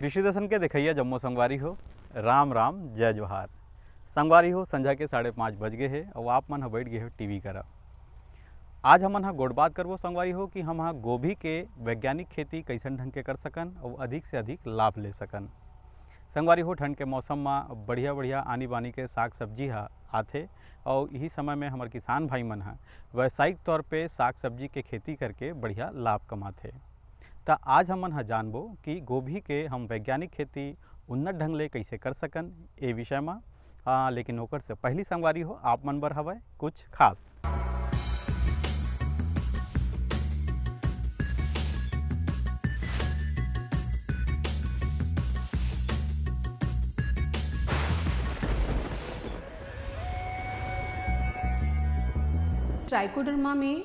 कृषि दर्शन के देखिए जम्मू संगवारी हो। राम राम जय जोहार। संगवारी हो संझा के 5:30 बज गए है और आप मन बैठ गए हो टीवी करा। आज हमन गोड़ बात करबो संगवारी हो कि हम गोभी के वैज्ञानिक खेती कैसन ढंग के कर सकन और अधिक से अधिक लाभ ले सकन। संगवारी हो ठंड के मौसम में बढ़िया बढ़िया आनी बानी के साग सब्जी आथे और यही समय में हमारे किसान भाई मन व्यावसायिक तौर पे साग सब्जी के खेती करके बढ़िया लाभ कमाथे। तो आज हमन जानबो कि गोभी के हम वैज्ञानिक खेती उन्नत ढंग ले कैसे कर सकन ए विषय में। लेकिन ओकर से पहली संगवारी हो आप मन बर हवय कुछ खास। ट्राइकोडर्मा में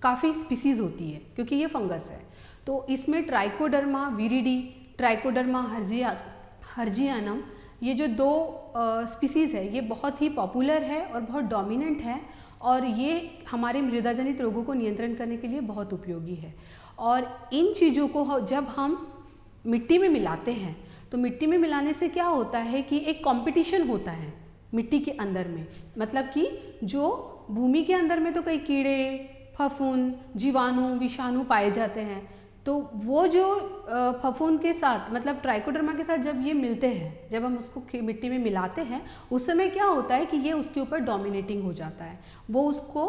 काफ़ी स्पीसीज़ होती है क्योंकि ये फंगस है। तो इसमें ट्राइकोडर्मा विरिडी, ट्राइकोडर्मा हर्जियानम, ये जो दो स्पीसीज़ है ये बहुत ही पॉपुलर है और बहुत डोमिनेंट है और ये हमारे मृदा जनित रोगों को नियंत्रण करने के लिए बहुत उपयोगी है। और इन चीज़ों को जब हम मिट्टी में मिलाते हैं तो मिट्टी में मिलाने से क्या होता है कि एक कंपटीशन होता है मिट्टी के अंदर में। मतलब कि जो भूमि के अंदर में तो कई कीड़े, फफूंद, जीवाणु, विषाणु पाए जाते हैं, तो वो जो फफूंद के साथ मतलब ट्राइकोडर्मा के साथ जब ये मिलते हैं, जब हम उसको मिट्टी में मिलाते हैं उस समय क्या होता है कि ये उसके ऊपर डोमिनेटिंग हो जाता है, वो उसको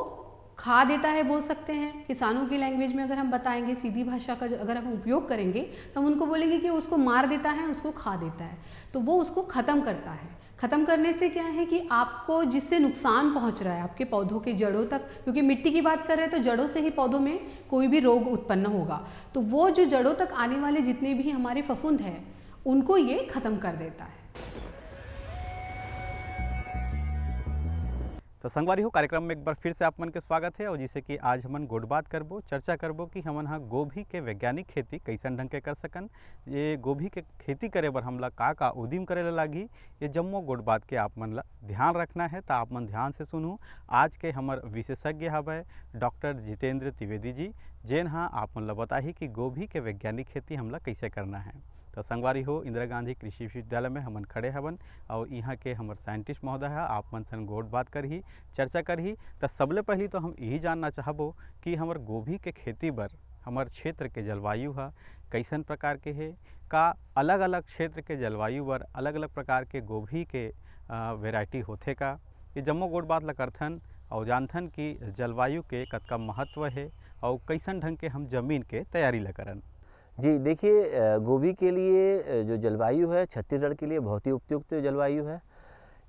खा देता है बोल सकते हैं। किसानों की लैंग्वेज में अगर हम बताएंगे, सीधी भाषा का अगर हम उपयोग करेंगे तो हम उनको बोलेंगे कि उसको मार देता है, उसको खा देता है। तो वो उसको ख़त्म करता है। ख़त्म करने से क्या है कि आपको जिससे नुकसान पहुंच रहा है आपके पौधों के जड़ों तक, क्योंकि मिट्टी की बात कर रहे हैं तो जड़ों से ही पौधों में कोई भी रोग उत्पन्न होगा, तो वो जो जड़ों तक आने वाले जितने भी हमारे फफूंद हैं उनको ये ख़त्म कर देता है। तो संगवारी हो कार्यक्रम में एक बार फिर से आप मन के स्वागत है और जिसे कि आज हमन गोड़ बात करबो, चर्चा करबो कि हमन गोभी के वैज्ञानिक खेती कैसन ढंग के कर सकन। ये गोभी के खेती करे बर हमला का उद्यम करे ला लागी, ये जम्मो गोड़ बात के आप मन ला ध्यान रखना है। तो आप मन ध्यान से सुनू। आज के हमर विशेषज्ञ हवय डॉक्टर जितेंद्र त्रिवेदी जी, जेन आप मन ला बताही कि गोभी के वैज्ञानिक खेती हमला कैसे करना है। तो संगवारी हो इंदिरा गांधी कृषि विश्वविद्यालय में हमन खड़े हवन और यहाँ के हमर साइंटिस्ट महोदय है आप मन सन गोड़ बात करही, चर्चा करही। तो सबले पहली तो हम यही जानना चाहबो कि हमर गोभी के खेती बर हमर क्षेत्र के जलवायु है कैसन प्रकार के है, का अलग अलग क्षेत्र के जलवायु बर अलग अलग प्रकार के गोभी के वेराइटी होथे का। ये जम्मो गोड़ बात ला करथन और जानथन कि जलवायु के कतका महत्व है और कैसन ढंग के हम जमीन के तैयारी ला करन। जी देखिए, गोभी के लिए जो जलवायु है छत्तीसगढ़ के लिए बहुत ही उपयुक्त जलवायु है।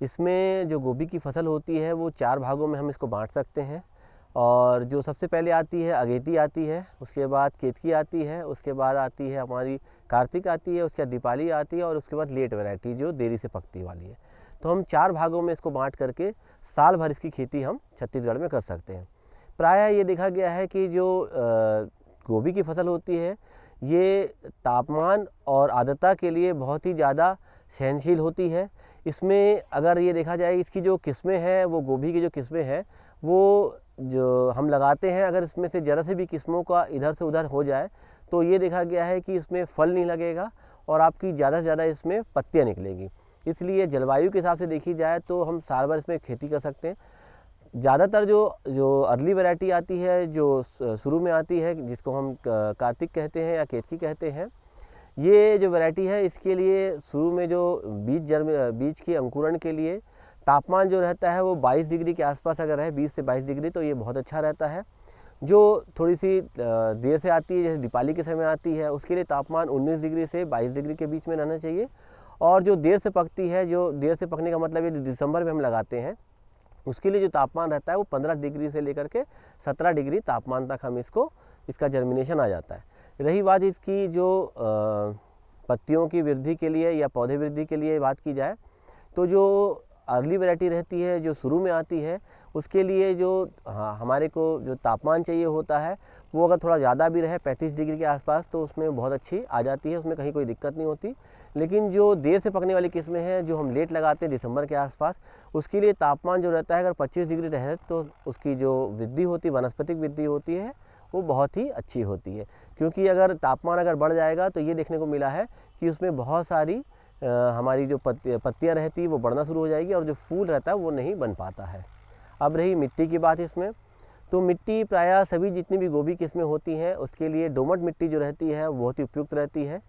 इसमें जो गोभी की फसल होती है वो 4 भागों में हम इसको बांट सकते हैं। और जो सबसे पहले आती है अगेती आती है, उसके बाद केतकी आती है, उसके बाद आती है हमारी कार्तिक आती है, उसके बाद दीपाली आती है और उसके बाद लेट वैरायटी जो देरी से पकती वाली है। तो हम 4 भागों में इसको बाँट करके साल भर इसकी खेती हम छत्तीसगढ़ में कर सकते हैं। प्रायः ये देखा गया है कि जो गोभी की फसल होती है ये तापमान और आर्द्रता के लिए बहुत ही ज़्यादा सहनशील होती है। इसमें अगर ये देखा जाए इसकी जो किस्में हैं, वो गोभी की जो किस्में हैं वो जो हम लगाते हैं, अगर इसमें से ज़रा से भी किस्मों का इधर से उधर हो जाए तो ये देखा गया है कि इसमें फल नहीं लगेगा और आपकी ज़्यादा से ज़्यादा इसमें पत्तियाँ निकलेंगी। इसलिए जलवायु के हिसाब से देखी जाए तो हम साल भर इसमें खेती कर सकते हैं। ज़्यादातर जो अर्ली वैरायटी आती है, जो शुरू में आती है, जिसको हम कार्तिक कहते हैं या केतकी कहते हैं, ये जो वैरायटी है इसके लिए शुरू में जो बीज के अंकुरण के लिए तापमान जो रहता है वो 22 डिग्री के आसपास अगर है, 20 से 22 डिग्री, तो ये बहुत अच्छा रहता है। जो थोड़ी सी देर से आती है, जैसे दीपावली के समय आती है, उसके लिए तापमान 19 डिग्री से 22 डिग्री के बीच में रहना चाहिए। और जो देर से पकती है, जो देर से पकने का मतलब ये दिसंबर में हम लगाते हैं, उसके लिए जो तापमान रहता है वो 15 डिग्री से लेकर के 17 डिग्री तापमान तक हम इसका जर्मिनेशन आ जाता है। रही बात इसकी जो पत्तियों की वृद्धि के लिए या पौधे वृद्धि के लिए बात की जाए तो जो अर्ली वैरायटी रहती है, जो शुरू में आती है, उसके लिए जो हमारे को जो तापमान चाहिए होता है वो अगर थोड़ा ज़्यादा भी रहे 35 डिग्री के आसपास तो उसमें बहुत अच्छी आ जाती है, उसमें कहीं कोई दिक्कत नहीं होती। लेकिन जो देर से पकने वाली किस्में हैं, जो हम लेट लगाते हैं दिसंबर के आसपास, उसके लिए तापमान जो रहता है अगर 25 डिग्री रहे तो उसकी जो वृद्धि होती है, वनस्पतिक वृद्धि होती है, वो बहुत ही अच्छी होती है। क्योंकि अगर तापमान अगर बढ़ जाएगा तो ये देखने को मिला है कि उसमें बहुत सारी हमारी जो पत्तियाँ रहती है वो बढ़ना शुरू हो जाएगी और जो फूल रहता है वो नहीं बन पाता है। अब रही मिट्टी की बात इसमें, तो मिट्टी प्रायः सभी जितनी भी गोभी किस्में होती हैं उसके लिए दोमट मिट्टी जो रहती है वो बहुत ही उपयुक्त रहती है।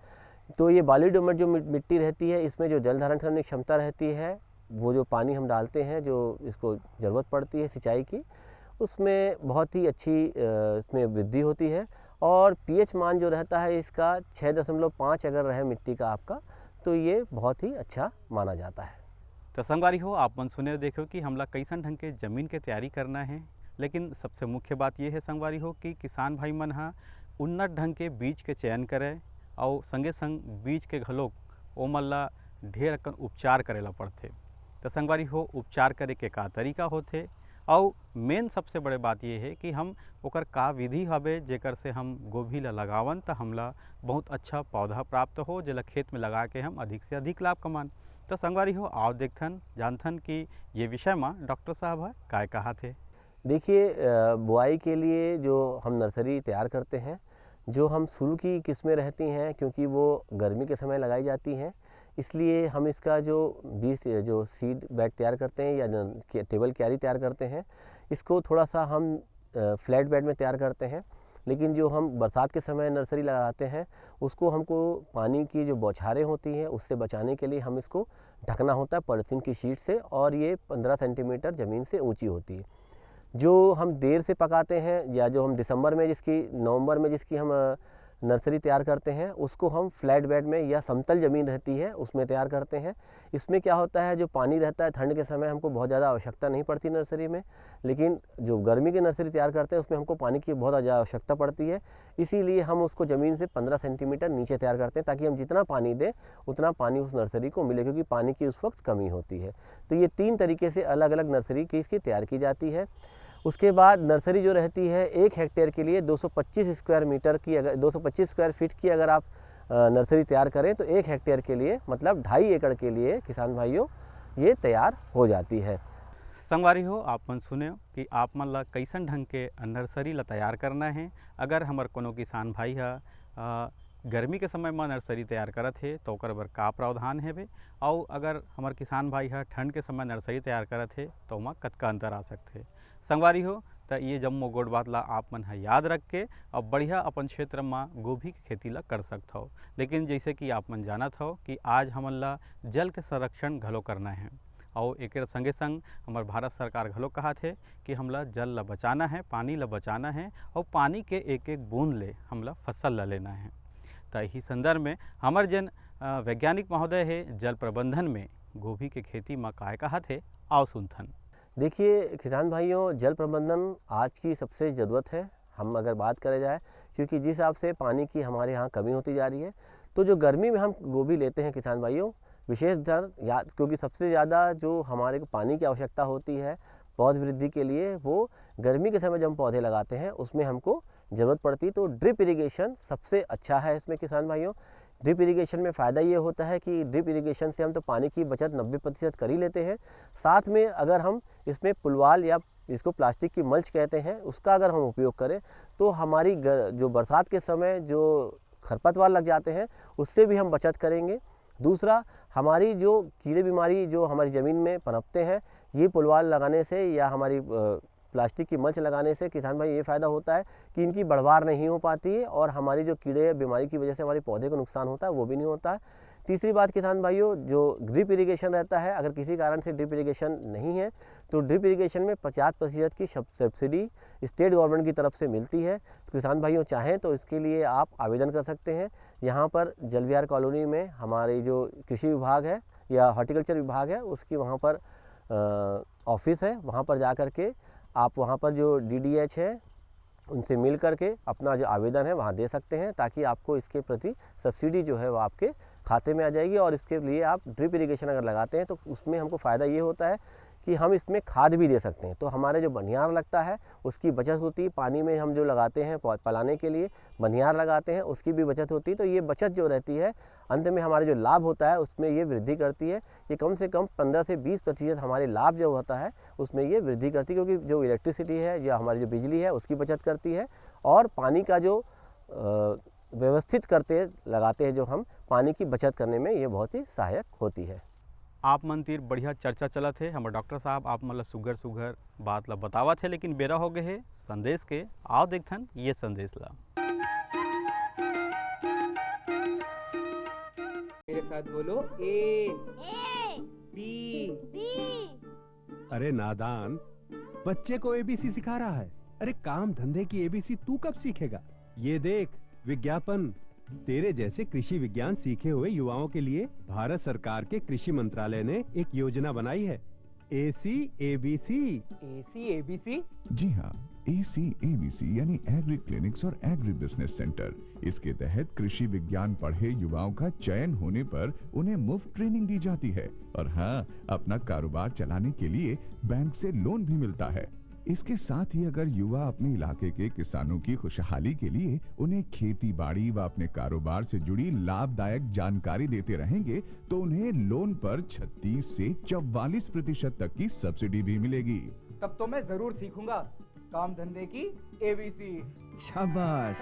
तो ये बाली दोमट जो मिट्टी रहती है इसमें जो जल धारण करने की क्षमता रहती है, वो जो पानी हम डालते हैं जो इसको ज़रूरत पड़ती है सिंचाई की, उसमें बहुत ही अच्छी इसमें वृद्धि होती है। और पीएच मान जो रहता है इसका 6.5 अगर रहे मिट्टी का आपका, तो ये बहुत ही अच्छा माना जाता है। तो संगवारी हो, आप मन सुने देखो कि हमला कैसन ढंग के ज़मीन के तैयारी करना है, लेकिन सबसे मुख्य बात ये है संगवारी हो कि किसान भाई मन हा उन्नत ढंग के बीज के चयन करे और संगे संग बीज के घलोक ओमन ला ढेर अकन उपचार करेला पड़थे। तो संगवारी हो, उपचार करे के का तरीका होथे और मेन सबसे बड़े बात ये है कि हम ओकर का विधि हवे जेकर से हम गोभी ला लगावन तो हमला बहुत अच्छा पौधा प्राप्त हो, जेला खेत में लगा के हम अधिक से अधिक लाभ कमान। तो संगवारी हो, आओ देखथन जानथन कि ये विषय में डॉक्टर साहब है काय कहा थे। देखिए, बुआई के लिए जो हम नर्सरी तैयार करते हैं, जो हम शुरू की किस्में रहती हैं क्योंकि वो गर्मी के समय लगाई जाती हैं, इसलिए हम इसका जो बीज जो सीड बैग तैयार करते हैं या टेबल क्यारी तैयार करते हैं, इसको थोड़ा सा हम फ्लैट बेड में तैयार करते हैं। लेकिन जो हम बरसात के समय नर्सरी लगाते हैं उसको हमको पानी की जो बौछारें होती हैं उससे बचाने के लिए हम इसको ढकना होता है पॉलीथीन की शीट से, और ये 15 सेंटीमीटर ज़मीन से ऊंची होती है। जो हम देर से पकाते हैं या जो हम नवंबर में जिसकी हम नर्सरी तैयार करते हैं उसको हम फ्लैट बेड में या समतल ज़मीन रहती है उसमें तैयार करते हैं। इसमें क्या होता है, जो पानी रहता है ठंड के समय हमको बहुत ज़्यादा आवश्यकता नहीं पड़ती नर्सरी में, लेकिन जो गर्मी की नर्सरी तैयार करते हैं उसमें हमको पानी की बहुत ज़्यादा आवश्यकता पड़ती है। इसीलिए हम उसको ज़मीन से 15 सेंटीमीटर नीचे तैयार करते हैं ताकि हम जितना पानी दें उतना पानी उस नर्सरी को मिले, क्योंकि पानी की उस वक्त कमी होती है। तो ये 3 तरीके से अलग अलग नर्सरी की इसकी तैयार की जाती है। उसके बाद नर्सरी जो रहती है 1 हेक्टेयर के लिए 225 स्क्वायर फीट की अगर आप नर्सरी तैयार करें तो 1 हेक्टेयर के लिए मतलब 2.5 एकड़ के लिए किसान भाइयों ये तैयार हो जाती है। संगवारी हो, आप मन सुने कि आप मन ला कैसन ढंग के नर्सरी ला तैयार करना है। अगर हमार कोनो किसान भाई हा गर्मी के समय में नर्सरी तैयार करत है तो ओकर बर का प्रावधान है, और अगर हमार किसान भाई हा ठंड के समय नर्सरी तैयार करत है तो ओमा कतका अंतर आ सकते। संगवारी हो, तो ये जम्मो गोड़ बात ला आप मन हा याद रख के और बढ़िया अपन क्षेत्र में गोभी की खेती ला कर सकते हो। लेकिन जैसे कि आप मन जानत हो कि आज हमन ला जल के संरक्षण घलो करना है, और एक संगे संग हमार भारत सरकार घलो कहा थे कि हमला जल ला बचाना है, पानी ला बचाना है, और पानी के एक एक बूंद ले हमला फसल ला लेना है। तो यही संदर्भ में हमार जन वैज्ञानिक महोदय है जल प्रबंधन में गोभी के खेती में काय कहा थे, आओ सुनथन। देखिए किसान भाइयों, जल प्रबंधन आज की सबसे ज़रूरत है हम अगर बात करें जाए, क्योंकि जिस हिसाब से पानी की हमारे यहाँ कमी होती जा रही है, तो जो गर्मी में हम गोभी लेते हैं किसान भाइयों विशेष क्योंकि सबसे ज़्यादा जो हमारे को पानी की आवश्यकता होती है पौध वृद्धि के लिए, वो गर्मी के समय जब हम पौधे लगाते हैं उसमें हमको ज़रूरत पड़ती है। तो ड्रिप इरिगेशन सबसे अच्छा है इसमें किसान भाइयों। ड्रिप इरिगेशन में फ़ायदा ये होता है कि ड्रिप इरिगेशन से हम तो पानी की बचत 90% कर ही लेते हैं, साथ में अगर हम इसमें पुलवाल या इसको प्लास्टिक की मल्च कहते हैं उसका अगर हम उपयोग करें तो हमारी जो बरसात के समय जो खरपतवार लग जाते हैं उससे भी हम बचत करेंगे। दूसरा, हमारी जो कीड़े बीमारी जो हमारी ज़मीन में पनपते हैं, ये पुलवाल लगाने से या हमारी प्लास्टिक की मल्च लगाने से किसान भाई ये फ़ायदा होता है कि इनकी बढ़वार नहीं हो पाती है और हमारी जो कीड़े बीमारी की वजह से हमारे पौधे को नुकसान होता है वो भी नहीं होता है। तीसरी बात किसान भाइयों, जो ड्रिप इरिगेशन रहता है, अगर किसी कारण से ड्रिप इरिगेशन नहीं है तो ड्रिप इरिगेशन में 50% की सब्सिडी स्टेट गवर्नमेंट की तरफ से मिलती है। तो किसान भाइयों चाहें तो इसके लिए आप आवेदन कर सकते हैं। यहाँ पर जल विहार कॉलोनी में हमारे जो कृषि विभाग है या हॉर्टिकल्चर विभाग है उसकी वहाँ पर ऑफिस है, वहाँ पर जा कर के आप वहाँ पर जो DDH है उनसे मिल करके अपना जो आवेदन है वहाँ दे सकते हैं, ताकि आपको इसके प्रति सब्सिडी जो है वो आपके खाते में आ जाएगी। और इसके लिए आप ड्रिप इरिगेशन अगर लगाते हैं तो उसमें हमको फ़ायदा ये होता है कि हम इसमें खाद भी दे सकते हैं। तो हमारे जो बनियार लगता है उसकी बचत होती है, पानी में हम जो लगाते हैं पलाने के लिए बनियार लगाते हैं उसकी भी बचत होती है। तो ये बचत जो रहती है अंत में हमारे जो लाभ होता है उसमें ये वृद्धि करती है। ये कम से कम 15 से 20% हमारे लाभ जो होता है उसमें ये वृद्धि करती है, क्योंकि जो इलेक्ट्रिसिटी है या हमारी जो बिजली है उसकी बचत करती है, और पानी का जो व्यवस्थित करते लगाते हैं जो हम पानी की बचत करने में ये बहुत ही सहायक होती है। आप मन तीर बढ़िया चर्चा चलत है। हमारे डॉक्टर साहब आप मतलब सुगर सुगर बात ला बतावा थे, लेकिन बेरा हो गए है संदेश के। आओ देखथन ये संदेश ला। मेरे साथ बोलो ए बी। अरे नादान, बच्चे को एबीसी सिखा रहा है। अरे काम धंधे की एबीसी तू कब सीखेगा? ये देख विज्ञापन। तेरे जैसे कृषि विज्ञान सीखे हुए युवाओं के लिए भारत सरकार के कृषि मंत्रालय ने एक योजना बनाई है, ACABC। ACABC? जी हाँ, ACABC यानी एग्री क्लिनिक्स और एग्री बिजनेस सेंटर। इसके तहत कृषि विज्ञान पढ़े युवाओं का चयन होने पर उन्हें मुफ्त ट्रेनिंग दी जाती है, और हाँ, अपना कारोबार चलाने के लिए बैंक से लोन भी मिलता है। इसके साथ ही अगर युवा अपने इलाके के किसानों की खुशहाली के लिए उन्हें खेती बाड़ी व अपने कारोबार से जुड़ी लाभदायक जानकारी देते रहेंगे तो उन्हें लोन पर 36 से 44% तक की सब्सिडी भी मिलेगी। तब तो मैं जरूर सीखूंगा काम धंधे की ABC। शाबाश,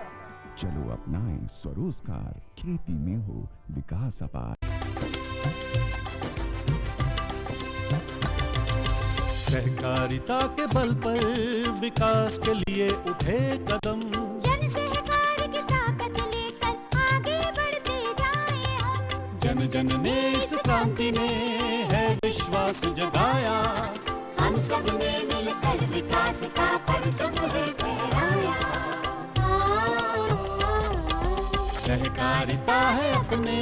चलो अपनाएं स्वरोजगार, खेती में हो विकास अपार। सहकारिता के बल पर विकास के लिए उठे कदम, जन सहकार की ताकत लेकर आगे बढ़ते जाएं हम। जन जन ने इस क्रांति में है विश्वास जगाया, हम सब ने मिलकर विकास का परचम है फहराया। सहकारिता है अपने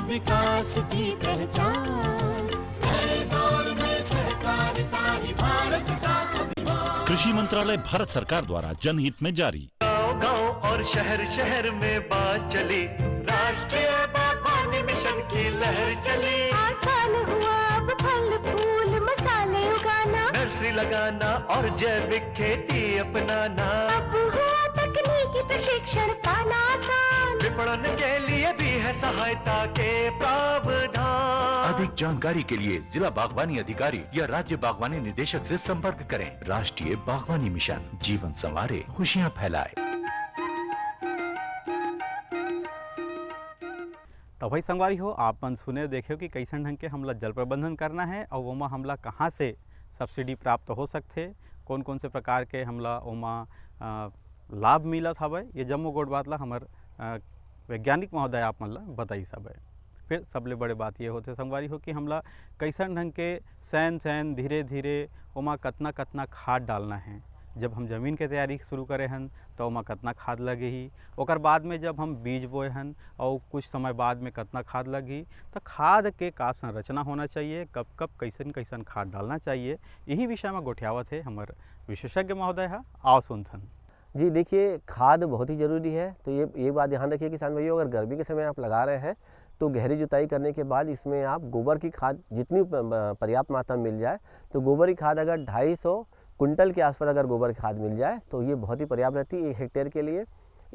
विकास की पहचान, नए दौर में सहकारिता ही भारत का अभिमान। कृषि मंत्रालय भारत सरकार द्वारा जनहित में जारी। गाँव गाँव और शहर शहर में बात चली, राष्ट्रीय बागवानी मिशन की लहर चली। आसान हुआ अब फल फूल मसाले उगाना, नर्सरी लगाना और जैविक खेती अपनाना। अब हुआ तकनीकी प्रशिक्षण पाना आसान, विपणन के लिए भी है सहायता के प्रावधान। अधिक जानकारी के लिए जिला बागवानी अधिकारी या राज्य बागवानी निदेशक से संपर्क करें। राष्ट्रीय बागवानी मिशन, जीवन संवारे, खुशियाँ फैलाए। तो भाई संगवारी हो, आप मन सुने देखे कि कैसन ढंग के हमला जल प्रबंधन करना है और ओमा हमला कहाँ से सब्सिडी प्राप्त हो सकते, कौन कौन से प्रकार के हमला ओमा लाभ मिलत हवे। ये जम्मो गोट बात ला हमार वैज्ञानिक महोदय आप मन ला बताई सब है। फिर सबले बड़े बात ये होते संगवारी हो कि हमला कैसन ढंग के सैन सैन धीरे धीरे ओमा कतना कतना खाद डालना है। जब हम ज़मीन के तैयारी शुरू करे हन तो ओमा कतना खाद लगे ही, ओकर बाद में जब हम बीज बोए हन और कुछ समय बाद में कतना खाद लगी, तो खाद के का संरचना होना चाहिए, कब कब कैसन कैसन खाद डालना चाहिए, यही विषय में गोठियावत है हमारे विशेषज्ञ महोदय है। आओ सुनथन। जी देखिए, खाद बहुत ही ज़रूरी है। तो ये बात ध्यान रखिए किसान भाइयों, अगर गर्मी के समय आप लगा रहे हैं तो गहरी जुताई करने के बाद इसमें आप गोबर की खाद जितनी पर्याप्त मात्रा में मिल जाए, तो गोबर की खाद अगर 250 कुंटल के आसपास अगर गोबर की खाद मिल जाए तो ये बहुत ही पर्याप्त रहती है 1 हेक्टेयर के लिए।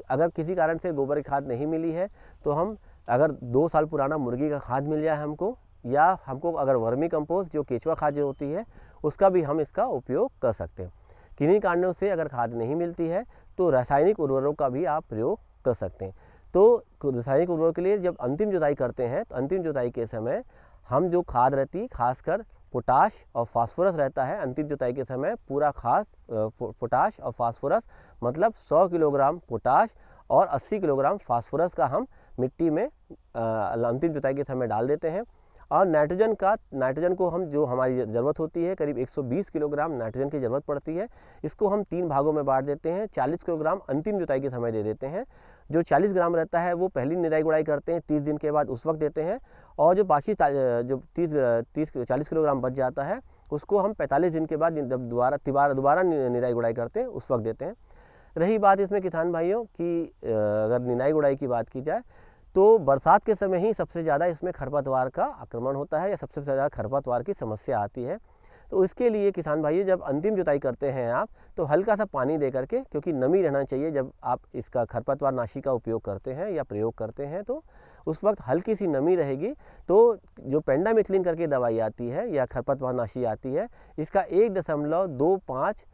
अगर किसी कारण से गोबर की खाद नहीं मिली है तो हम अगर 2 साल पुराना मुर्गी का खाद मिल जाए हमको, या हमको अगर वर्मी कंपोस्ट जो केचुआ खाद जो होती है उसका भी हम इसका उपयोग कर सकते हैं। किन्हीं कारणों से अगर खाद नहीं मिलती है तो रासायनिक उर्वरकों का भी आप प्रयोग कर सकते हैं। तो रासायनिक उर्वरक के लिए जब अंतिम जुताई करते हैं तो अंतिम जुताई के समय हम जो खाद रहती है, खासकर पोटाश और फास्फोरस रहता है, अंतिम जुताई के समय पूरा खाद पोटाश और फास्फोरस मतलब 100 किलोग्राम पोटाश और 80 किलोग्राम फास्फोरस का हम मिट्टी में अंतिम जुताई के समय डाल देते हैं। और नाइट्रोजन को हम जो हमारी ज़रूरत होती है करीब 120 किलोग्राम नाइट्रोजन की ज़रूरत पड़ती है। इसको हम 3 भागों में बांट देते हैं। 40 किलोग्राम अंतिम जुताई के समय दे देते हैं। जो 40 ग्राम रहता है वो पहली निराई गुड़ाई करते हैं 30 दिन के बाद, उस वक्त देते हैं। और जो बाकी जो 40 किलोग्राम बच जाता है उसको हम 45 दिन के बाद जब दोबारा निराई गुड़ाई करते हैं उस वक्त देते हैं। रही बात इसमें किसान भाइयों की अगर निराई गुड़ाई की बात की जाए तो बरसात के समय ही सबसे ज़्यादा इसमें खरपतवार का आक्रमण होता है या सबसे ज़्यादा खरपतवार की समस्या आती है। तो इसके लिए किसान भाइयों जब अंतिम जुताई करते हैं आप, तो हल्का सा पानी दे करके, क्योंकि नमी रहना चाहिए जब आप इसका खरपतवार नाशी का उपयोग करते हैं या प्रयोग करते हैं, तो उस वक्त हल्की सी नमी रहेगी। तो जो पेंडामिथलिन करके दवाई आती है या खरपतवार नाशी आती है, इसका 1.25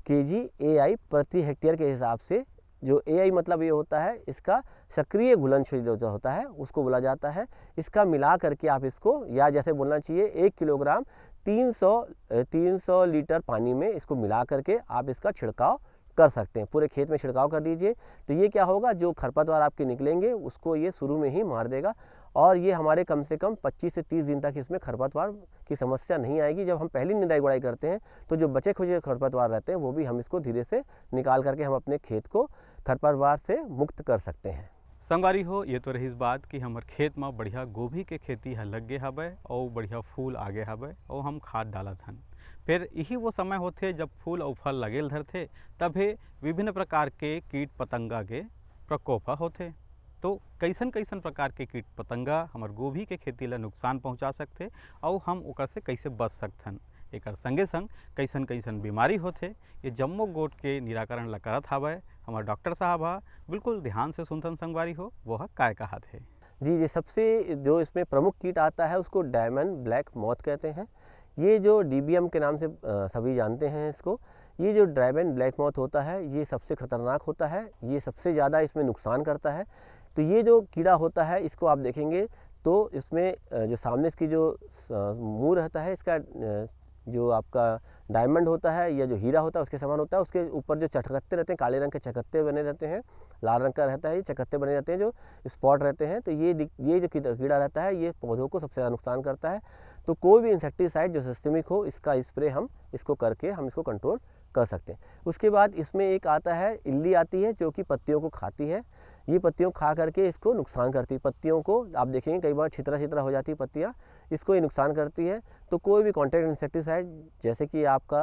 kg AI प्रति हेक्टेयर के हिसाब से, जो AI मतलब ये होता है इसका सक्रिय घुलनशील जो होता है उसको बोला जाता है, इसका मिला करके आप इसको, या जैसे बोलना चाहिए 1 किलोग्राम 300 लीटर पानी में इसको मिला करके आप इसका छिड़काव कर सकते हैं। पूरे खेत में छिड़काव कर दीजिए। तो ये क्या होगा, जो खरपतवार आपके निकलेंगे उसको ये शुरू में ही मार देगा, और ये हमारे कम से कम 25 से 30 दिन तक इसमें खरपतवार की समस्या नहीं आएगी। जब हम पहली निदाई गुड़ाई करते हैं तो जो बचे खुचे खरपतवार रहते हैं वो भी हम इसको धीरे से निकाल करके हम अपने खेत को खरपतवार से मुक्त कर सकते हैं। संगवारी हो, ये तो रही इस बात कि हमार खेत में बढ़िया गोभी के खेती है लग गए हवे और बढ़िया फूल आगे हवे और हम खाद डालत हन। फिर यही वो समय होते जब फूल और फल लगेल धरते, तभी विभिन्न प्रकार के कीट पतंगा के प्रकोप होते। तो कैसन कैसन प्रकार के कीट पतंगा हमार गोभी के खेती ला नुकसान पहुंचा सकते और हम ओकर से कैसे बच सकथन, एकर संगे संग कैसन कैसन बीमारी होते, ये जम्मो गोट के निराकरण ला करत हवे हमार डॉक्टर साहब हा। बिल्कुल ध्यान से सुनथन संगवारी हो, वह काय कहत है। जी, ये सबसे जो इसमें प्रमुख कीट आता है उसको डायमंड ब्लैक मॉथ कहते हैं। ये जो DBM के नाम से सभी जानते हैं इसको। ये जो डायमंड ब्लैक मॉथ होता है ये सबसे खतरनाक होता है, ये सबसे ज़्यादा इसमें नुकसान करता है। तो ये जो कीड़ा होता है इसको आप देखेंगे तो इसमें जो सामने इसकी जो मुंह रहता है, इसका जो आपका डायमंड होता है या जो हीरा होता है उसके समान होता है। उसके ऊपर जो चकत्ते रहते हैं, काले रंग के चकत्ते बने रहते हैं, लाल रंग का रहता है, ये चकत्ते बने रहते हैं, जो स्पॉट रहते हैं। तो ये जो कीड़ा रहता है ये पौधों को सबसे ज़्यादा नुकसान करता है। तो कोई भी इंसेक्टिसाइड जो सिस्टमिक हो, इसका स्प्रे हम इसको करके हम इसको कंट्रोल कर सकते हैं। उसके बाद इसमें एक आता है, इल्ली आती है जो कि पत्तियों को खाती है। ये पत्तियों खा करके इसको नुकसान करती है। पत्तियों को आप देखेंगे कई बार छितरा छितरा हो जाती है पत्तियाँ, इसको ये नुकसान करती है। तो कोई भी कॉन्टैक्ट इंसेक्टिसाइड जैसे कि आपका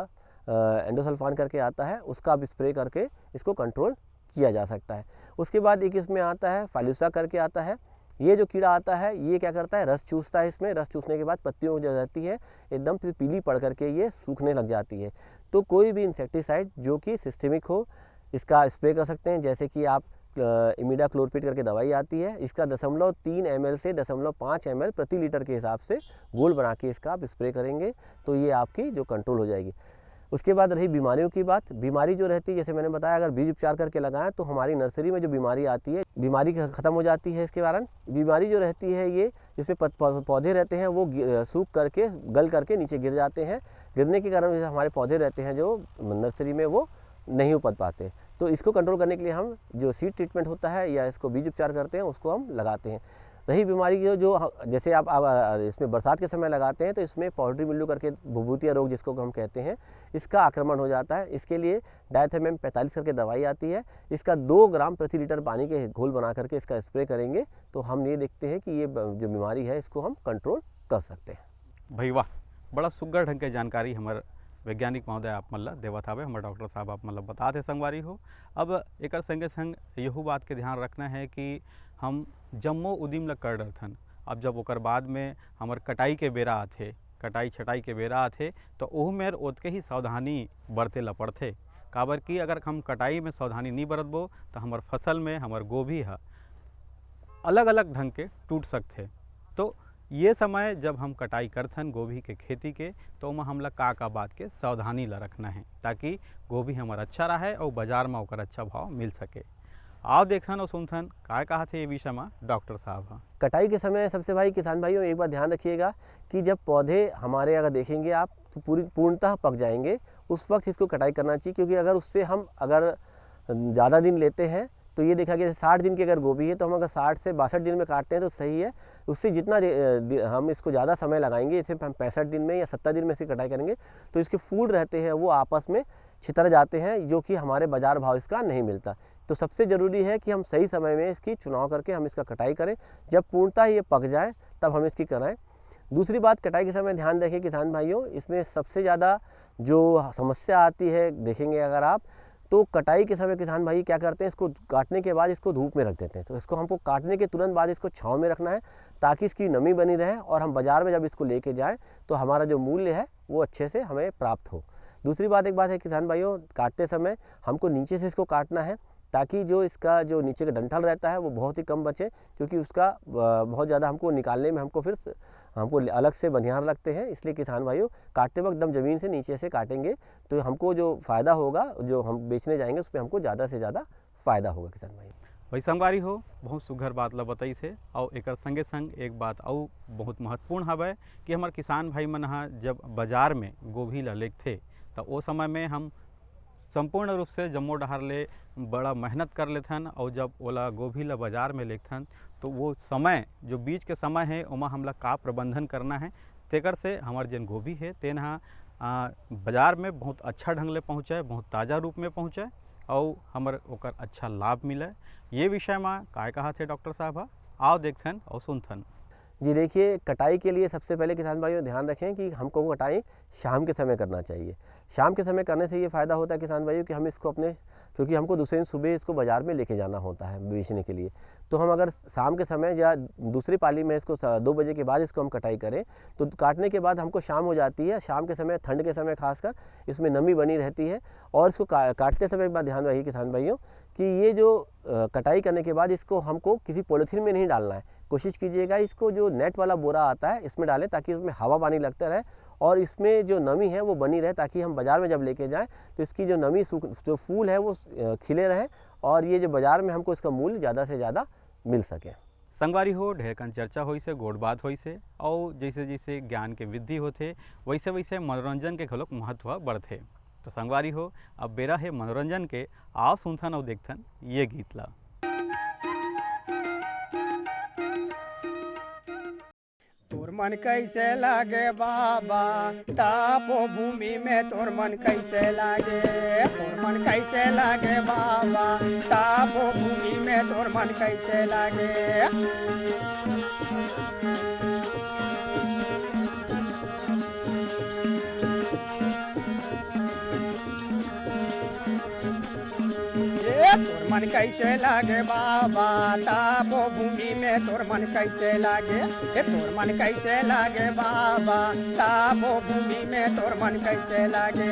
एंडोसल्फान करके आता है, उसका आप स्प्रे करके इसको कंट्रोल किया जा सकता है। उसके बाद एक इसमें आता है फालूसा करके आता है। ये जो कीड़ा आता है ये क्या करता है, रस चूसता है। इसमें रस चूसने के बाद पत्तियों जो रहती है एकदम पीली पड़ करके ये सूखने लग जाती है। तो कोई भी इंसेक्टिसाइड जो कि सिस्टमिक हो इसका स्प्रे कर सकते हैं। जैसे कि आप इमिडाक्लोरपिड करके दवाई आती है, इसका 0.3 ml से 0.5 ml प्रति लीटर के हिसाब से घोल बना के इसका आप स्प्रे करेंगे तो ये आपकी जो कंट्रोल हो जाएगी। उसके बाद रही बीमारियों की बात। बीमारी जो रहती है जैसे मैंने बताया, अगर बीज उपचार करके लगाएं तो हमारी नर्सरी में जो बीमारी आती है, बीमारी ख़त्म हो जाती है। इसके कारण बीमारी जो रहती है ये, जिसमें पौधे रहते हैं वो सूख करके गल करके नीचे गिर जाते हैं। गिरने के कारण हमारे पौधे रहते हैं जो नर्सरी में वो नहीं उपज पाते। तो इसको कंट्रोल करने के लिए हम जो सीड ट्रीटमेंट होता है या इसको बीज उपचार करते हैं उसको हम लगाते हैं। रही बीमारी जो जैसे आप इसमें बरसात के समय लगाते हैं तो इसमें पाउडरी मिल्ड्यू करके भुभुतिया रोग जिसको हम कहते हैं, इसका आक्रमण हो जाता है। इसके लिए डायथेमेम 45 करके दवाई आती है, इसका 2 ग्राम प्रति लीटर पानी के घोल बना करके इसका स्प्रे करेंगे तो हम ये देखते हैं कि ये जो बीमारी है इसको हम कंट्रोल कर सकते हैं। भाई वाह, बड़ा सुग्घर ढंग के जानकारी हमारे वैज्ञानिक महोदय आप मतलब देवत हवे, हमारे डॉक्टर साहब आप मतलब बताते संगवारी हो। अब एक संगे संग यहू बात के ध्यान रखना है कि हम जम्मो उदिम ल कर डरथन। अब जब ओकर बाद में हमार कटाई के बेरा आथे, कटाई छटाई के बेरा आथे तो ओहू में ओतके ही सावधानी बरते ला पड़थे। काबर कि अगर हम कटाई में सावधानी नहीं बरतबो तो हमार फसल में हमार गोभी है अलग अलग ढंग के टूट सकते। तो ये समय जब हम कटाई करथन गोभी के खेती के तो ओमा हमला का बात के सावधानी ला रखना है ताकि गोभी हमारा अच्छा रहे और बाजार में ओकर अच्छा भाव मिल सके। आओ देखन और सुनथन काय कहा थे ये विषय में डॉक्टर साहब। कटाई के समय सबसे भाई किसान भाइयों एक बात ध्यान रखिएगा कि जब पौधे हमारे अगर देखेंगे आप तो पूर्णतः पक जाएंगे, उस वक्त इसको कटाई करना चाहिए। क्योंकि अगर उससे हम अगर ज़्यादा दिन लेते हैं तो ये देखा गया 60 दिन की अगर गोभी है तो हम अगर 60 से 62 दिन में काटते हैं तो सही है। उससे जितना हम इसको ज़्यादा समय लगाएंगे, जैसे हम 65 दिन में या 70 दिन में इसकी कटाई करेंगे तो इसके फूल रहते हैं वो आपस में छितर जाते हैं, जो कि हमारे बाज़ार भाव इसका नहीं मिलता। तो सबसे ज़रूरी है कि हम सही समय में इसकी चुनाव करके हम इसका कटाई करें। जब पूर्णतः ये पक जाए तब हम इसकी कराएं। दूसरी बात, कटाई के समय ध्यान रखें किसान भाइयों, इसमें सबसे ज़्यादा जो समस्या आती है देखेंगे अगर आप तो कटाई के समय किसान भाई क्या करते हैं, इसको काटने के बाद इसको धूप में रख देते हैं। तो इसको हमको काटने के तुरंत बाद इसको छांव में रखना है ताकि इसकी नमी बनी रहे और हम बाज़ार में जब इसको लेके जाएं तो हमारा जो मूल्य है वो अच्छे से हमें प्राप्त हो। दूसरी बात एक बात है किसान भाइयों, काटते समय हमको नीचे से इसको काटना है ताकि जो इसका जो नीचे का डंठल रहता है वो बहुत ही कम बचे, क्योंकि उसका बहुत ज़्यादा हमको निकालने में हमको अलग से बनिहार लगते हैं। इसलिए किसान भाइयों काटते वक्त एकदम ज़मीन से नीचे से काटेंगे तो हमको जो फ़ायदा होगा, जो हम बेचने जाएंगे उस पर हमको ज़्यादा से ज़्यादा फ़ायदा होगा किसान भाई। वही संगवारी हो बहुत सुघर बात ला बताई से। और एक संगे संग एक बात और बहुत महत्वपूर्ण हवे कि हमारे किसान भाई मन हा जब बाजार में गोभी ला लेते तो वो समय में हम संपूर्ण रूप से जम्मो डहार ले बड़ा मेहनत कर लेथन और जब ओला गोभी ला बाजार में लेथन तो वो समय जो बीच के समय है ओमा हमला का प्रबंधन करना है तेकर से हमार जन गोभी है तेन बाजार में बहुत अच्छा ढंग ले पहुँचे, बहुत ताज़ा रूप में पहुँचे और हमार ओकर अच्छा लाभ मिले। ये विषय में काय कहा थे डॉक्टर साहब, आओ देखथन और सुनथन। जी देखिए, कटाई के लिए सबसे पहले किसान भाइयों ध्यान रखें कि हमको कटाई शाम के समय करना चाहिए। शाम के समय करने से ये फ़ायदा होता है किसान भाइयों कि हम इसको क्योंकि हमको दूसरे दिन सुबह इसको बाज़ार में लेके जाना होता है बेचने के लिए, तो हम अगर शाम के समय या दूसरी पाली में इसको 2 बजे के बाद इसको हम कटाई करें तो काटने के बाद हमको शाम हो जाती है। शाम के समय, ठंड के समय खासकर इसमें नमी बनी रहती है। और इसको काटते समय एक बात ध्यान रखिए किसान भाइयों कि ये जो कटाई करने के बाद इसको हमको किसी पॉलीथीन में नहीं डालना है। कोशिश कीजिएगा इसको जो नेट वाला बोरा आता है इसमें डालें ताकि उसमें हवा पानी लगता रहे और इसमें जो नमी है वो बनी रहे, ताकि हम बाज़ार में जब लेके जाएं तो इसकी जो नमी, जो फूल है वो खिले रहें और ये जो बाज़ार में हमको इसका मूल्य ज़्यादा से ज़्यादा मिल सके। संगवारी हो ढेर कन चर्चा होई से, गोड़ बात होई से और जैसे जैसे ज्ञान के वृद्धि होते वैसे वैसे मनोरंजन के घलोक महत्व बढ़ते। तो संगवारी हो अब बेरा है मनोरंजन के, आओ सुनथन और देखथन ये गीत ला। तोर मन कैसे लागे बाबा तापो भूमि में, तोर मन कैसे लागे, तोर मन कैसे लागे बाबा तापो भूमि में, तोर मन कैसे लागे। तोर मन कैसे लागे बाबा तापो भूमि में, तोर मन कैसे लागे, तोर मन कैसे लागे बाबा तापो भूमि में, तोर मन कैसे लागे।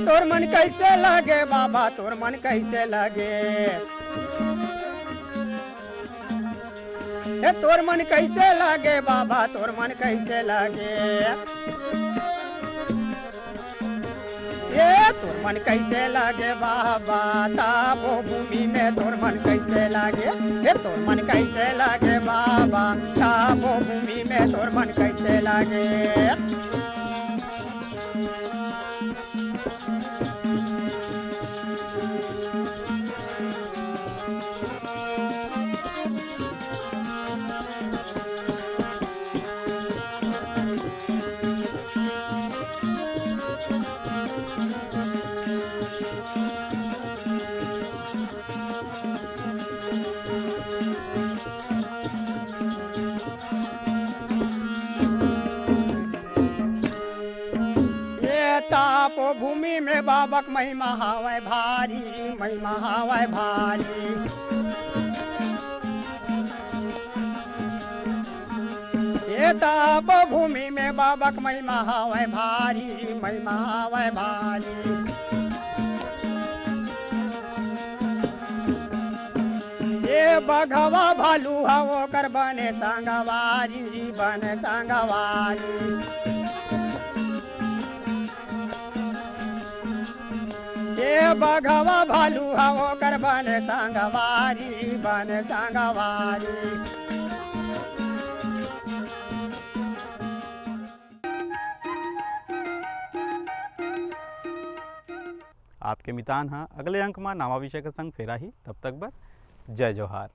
तोर मन कैसे लागे बाबा, तोर मन कैसे लागे, तोर मन कैसे लागे बाबा, तोर मन कैसे लागे। ये तोर मन कैसे लागे बाबा तापो भूमि में, तोर मन कैसे लागे, ये तोर मन कैसे लागे बाबा तापो भूमि में, तोर मन कैसे लागे। तापो भूमि में बाबक महिमा हावै भारी, महिमा हावै भारी। ये तापो भूमि में बाबक महिमा हावै भारी, महिमा हावै भारी। ये बघवा भालू हवो कर बने संगवारी, बने संगवारी। ये बघवा भालू हवो कर बने संगवारी, बने संगवारी। आपके मितान हाँ अगले अंक में नवा विषय के संग फेरा ही, तब तक बर जय जोहार।